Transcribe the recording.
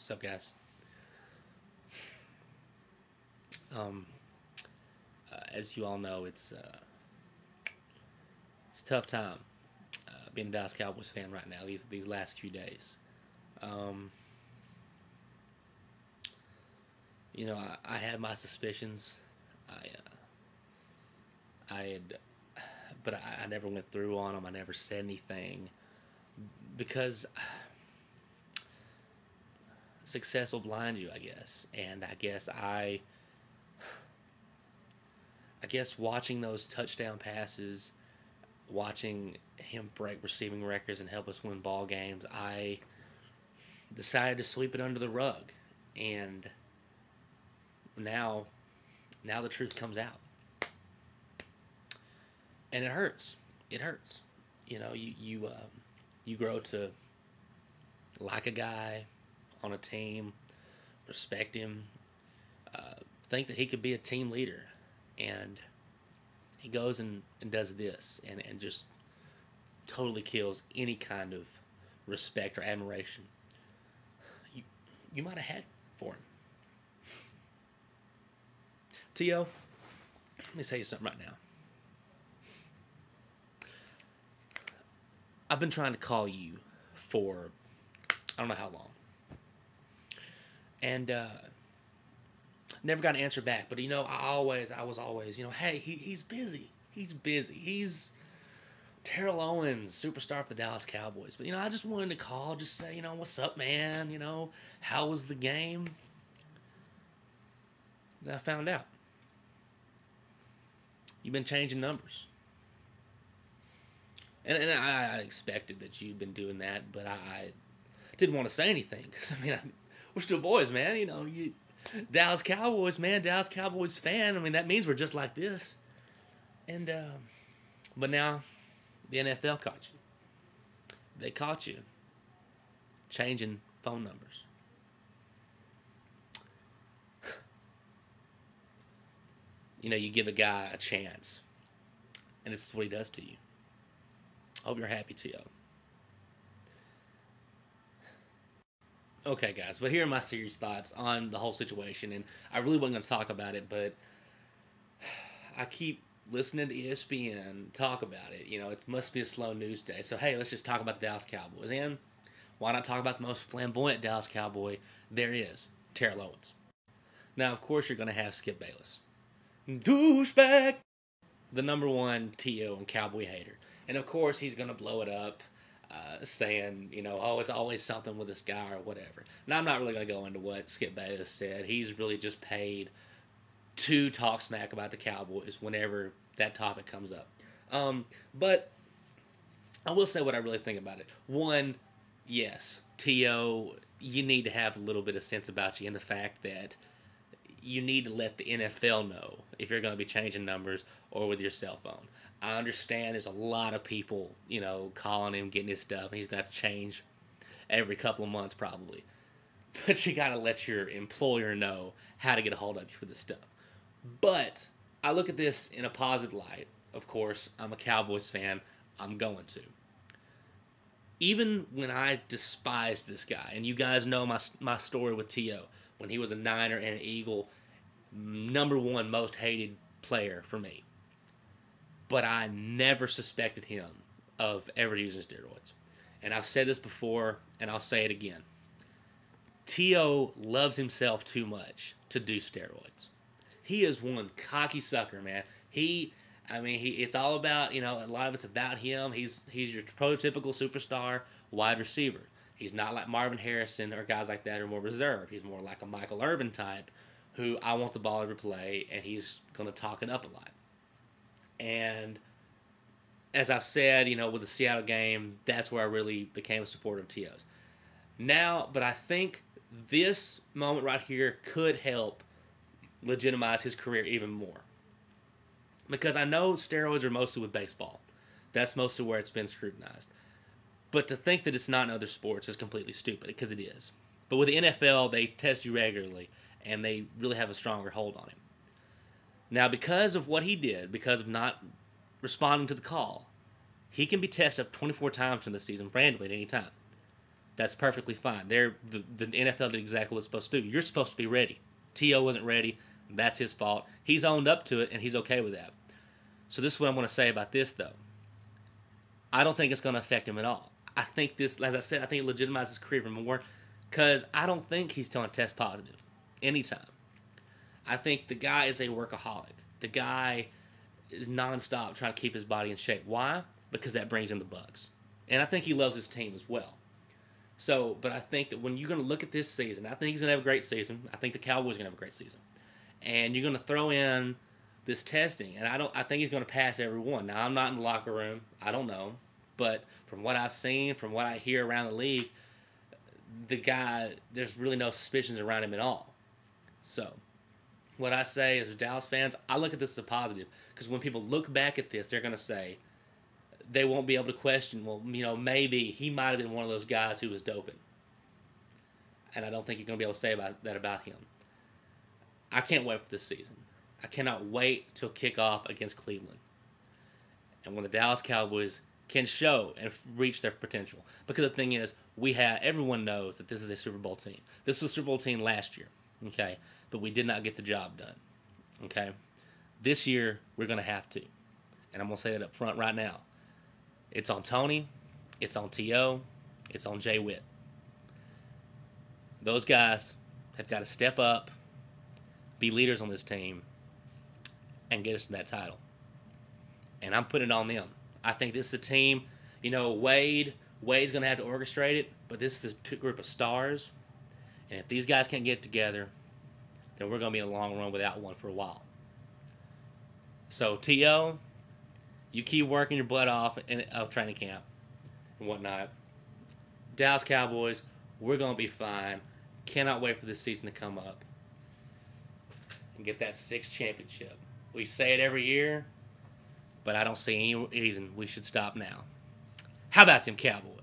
What's up, guys? Um, as you all know, it's a tough time being a Dallas Cowboys fan right now. These last few days, um, I had my suspicions. I had, but I never went through on them. I never said anything because success will blind you, I guess. And I guess watching those touchdown passes, watching him break receiving records and help us win ball games, I decided to sweep it under the rug. And now the truth comes out. And it hurts. It hurts. You grow to like a guy on a team, respect him, think that he could be a team leader, and he goes and does this and just totally kills any kind of respect or admiration you might have had for him. T.O., let me tell you something right now. I've been trying to call you for I don't know how long. And never got an answer back. But I was always, hey, he's busy. He's busy. He's Terrell Owens, superstar for the Dallas Cowboys. But I just wanted to call, just say, what's up, man? How was the game? Then I found out you've been changing numbers. And I expected that you'd been doing that, but I didn't want to say anything because we're still boys, man. You Dallas Cowboys, man, Dallas Cowboys fan. That means we're just like this. And but now the NFL caught you. They caught you changing phone numbers. You give a guy a chance, and this is what he does to you. Hope you're happy, T.O. Okay, guys, but here are my serious thoughts on the whole situation, and I really wasn't going to talk about it, but I keep listening to ESPN talk about it. It must be a slow news day, so hey, let's just talk about the Dallas Cowboys, and why not talk about the most flamboyant Dallas Cowboy there is, Terrell Owens. Now, of course, you're going to have Skip Bayless. Douchebag! The number one T.O. and Cowboy hater. And of course, he's going to blow it up, saying, oh, it's always something with this guy or whatever. Now, I'm not really going to go into what Skip Bayless said. He's really just paid to talk smack about the Cowboys whenever that topic comes up. But I will say what I really think about it. One, yes, T.O., you need to have a little bit of sense about you in the fact that you need to let the NFL know if you're going to be changing numbers or with your cell phone. I understand there's a lot of people, calling him, getting his stuff, and he's going to have to change every couple of months probably. But you got to let your employer know how to get a hold of you for this stuff. But I look at this in a positive light. Of course, I'm a Cowboys fan. I'm going to. Even when I despised this guy, and you guys know my story with T.O., when he was a Niner and an Eagle, number one most hated player for me. But I never suspected him of ever using steroids. And I've said this before, and I'll say it again. T.O. loves himself too much to do steroids. He is one cocky sucker, man. It's all about, a lot of it's about him. He's your prototypical superstar wide receiver. He's not like Marvin Harrison or guys like that who are more reserved. He's more like a Michael Irvin type who I want the ball every play, and he's going to talk it up a lot. And as I've said, with the Seattle game, that's where I really became a supporter of T.O.'s. Now, but I think this moment right here could help legitimize his career even more. Because I know steroids are mostly with baseball. That's mostly where it's been scrutinized. But to think that it's not in other sports is completely stupid, because it is. But with the NFL, they test you regularly, and they really have a stronger hold on him. Now, because of what he did, because of not responding to the call, he can be tested up 24 times in the season randomly at any time. That's perfectly fine. The NFL did exactly what it's supposed to do. You're supposed to be ready. T.O. wasn't ready. That's his fault. He's owned up to it, and he's okay with that. So this is what I'm going to say about this, though. I don't think it's going to affect him at all. I think this, as I said, I think it legitimizes his career even more because I don't think he's telling test positive anytime. I think the guy is a workaholic. The guy is nonstop trying to keep his body in shape. Why? Because that brings in the bucks. And I think he loves his team as well. So, but I think that when you're going to look at this season, I think he's going to have a great season. I think the Cowboys are going to have a great season. And you're going to throw in this testing, and I think he's going to pass everyone. Now, I'm not in the locker room. I don't know. But from what I've seen, from what I hear around the league, the guy, there's really no suspicions around him at all. So, what I say as Dallas fans, I look at this as a positive. Because when people look back at this, they're going to say, they won't be able to question, well, maybe he might have been one of those guys who was doping. And I don't think you're going to be able to say that about him. I can't wait for this season. I cannot wait till kickoff against Cleveland. And when the Dallas Cowboys can show and reach their potential. Because the thing is, everyone knows that this is a Super Bowl team. This was a Super Bowl team last year, okay? But we did not get the job done, okay? This year, we're going to have to. And I'm going to say that up front right now. It's on Tony, it's on T.O., it's on Jay Witt. Those guys have got to step up, be leaders on this team, and get us to that title. And I'm putting it on them. I think this is a team, Wade's going to have to orchestrate it, but this is a group of stars. And if these guys can't get together, then we're going to be in a long run without one for a while. So, T.O., you keep working your butt off in training camp and whatnot. Dallas Cowboys, we're going to be fine. Cannot wait for this season to come up and get that 6th championship. We say it every year, but I don't see any reason we should stop now. How about them Cowboys?